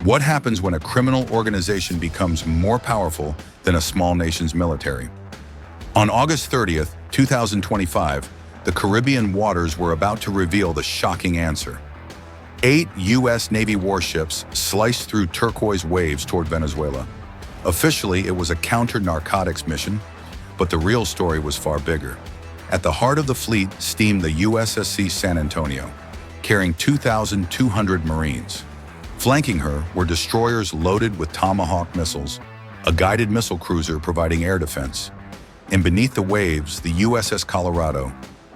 What happens when a criminal organization becomes more powerful than a small nation's military? On August 30th, 2025, the Caribbean waters were about to reveal the shocking answer. 8 U.S. Navy warships sliced through turquoise waves toward Venezuela. Officially, it was a counter-narcotics mission, but the real story was far bigger. At the heart of the fleet steamed the USS San Antonio, carrying 2,200 Marines. Flanking her were destroyers loaded with Tomahawk missiles, a guided missile cruiser providing air defense, and beneath the waves, the USS Colorado,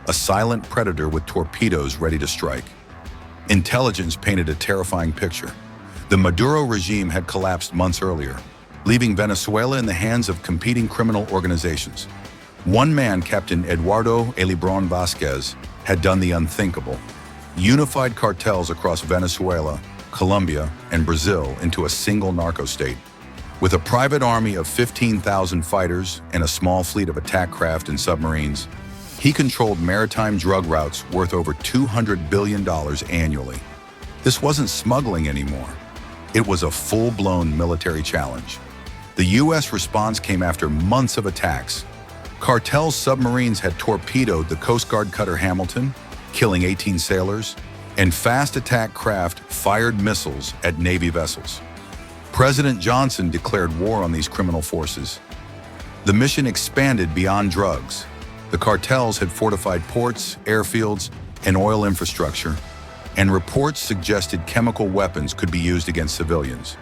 a silent predator with torpedoes ready to strike. Intelligence painted a terrifying picture. The Maduro regime had collapsed months earlier, leaving Venezuela in the hands of competing criminal organizations. One man, Captain Eduardo Elibron Vasquez, had done the unthinkable, unified cartels across Venezuela, Colombia, and Brazil into a single narco state. With a private army of 15,000 fighters and a small fleet of attack craft and submarines, he controlled maritime drug routes worth over $200 billion annually. This wasn't smuggling anymore. It was a full-blown military challenge. The U.S. response came after months of attacks. Cartel submarines had torpedoed the Coast Guard cutter Hamilton, killing 18 sailors, and fast attack craft fired missiles at Navy vessels. President Johnson declared war on these criminal forces. The mission expanded beyond drugs. The cartels had fortified ports, airfields, and oil infrastructure, and reports suggested chemical weapons could be used against civilians.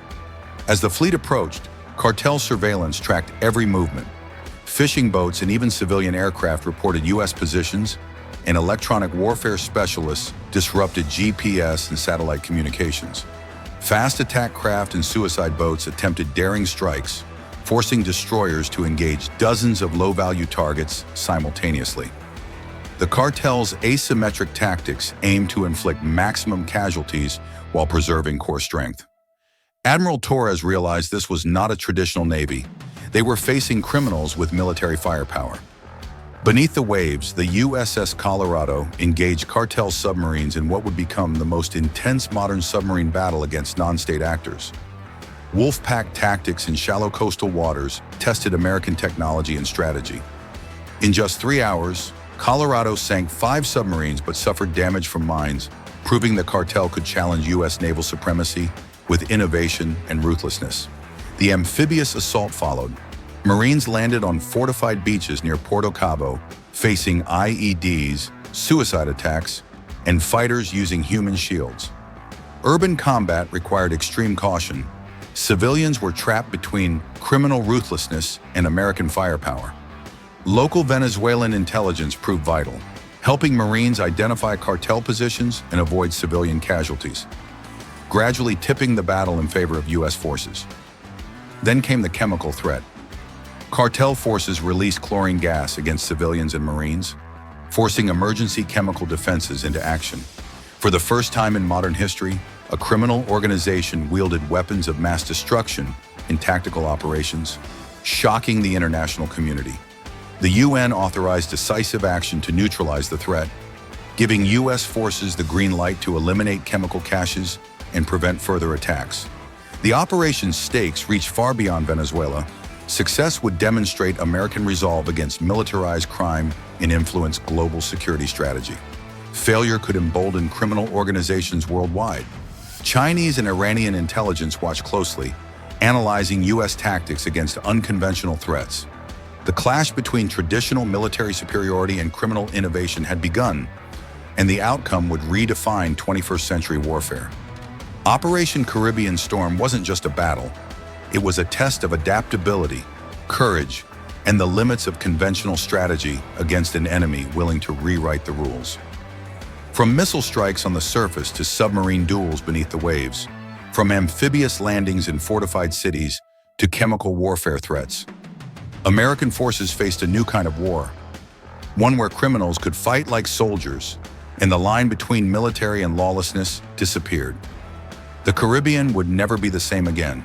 As the fleet approached, cartel surveillance tracked every movement. Fishing boats and even civilian aircraft reported U.S. positions, and electronic warfare specialists disrupted GPS and satellite communications. Fast attack craft and suicide boats attempted daring strikes, forcing destroyers to engage dozens of low-value targets simultaneously. The cartel's asymmetric tactics aimed to inflict maximum casualties while preserving core strength. Admiral Torres realized this was not a traditional navy. They were facing criminals with military firepower. Beneath the waves, the USS Colorado engaged cartel submarines in what would become the most intense modern submarine battle against non-state actors. Wolfpack tactics in shallow coastal waters tested American technology and strategy. In just 3 hours, Colorado sank 5 submarines but suffered damage from mines, proving the cartel could challenge U.S. naval supremacy with innovation and ruthlessness. The amphibious assault followed. Marines landed on fortified beaches near Puerto Cabo, facing IEDs, suicide attacks, and fighters using human shields. Urban combat required extreme caution. Civilians were trapped between criminal ruthlessness and American firepower. Local Venezuelan intelligence proved vital, helping Marines identify cartel positions and avoid civilian casualties, gradually tipping the battle in favor of U.S. forces. Then came the chemical threat. Cartel forces released chlorine gas against civilians and Marines, forcing emergency chemical defenses into action. For the first time in modern history, a criminal organization wielded weapons of mass destruction in tactical operations, shocking the international community. The UN authorized decisive action to neutralize the threat, giving U.S. forces the green light to eliminate chemical caches and prevent further attacks. The operation's stakes reached far beyond Venezuela. Success would demonstrate American resolve against militarized crime and influence global security strategy. Failure could embolden criminal organizations worldwide. Chinese and Iranian intelligence watched closely, analyzing U.S. tactics against unconventional threats. The clash between traditional military superiority and criminal innovation had begun, and the outcome would redefine 21st century warfare. Operation Caribbean Storm wasn't just a battle. It was a test of adaptability, courage, and the limits of conventional strategy against an enemy willing to rewrite the rules. From missile strikes on the surface to submarine duels beneath the waves, from amphibious landings in fortified cities to chemical warfare threats, American forces faced a new kind of war, one where criminals could fight like soldiers, and the line between military and lawlessness disappeared. The Caribbean would never be the same again.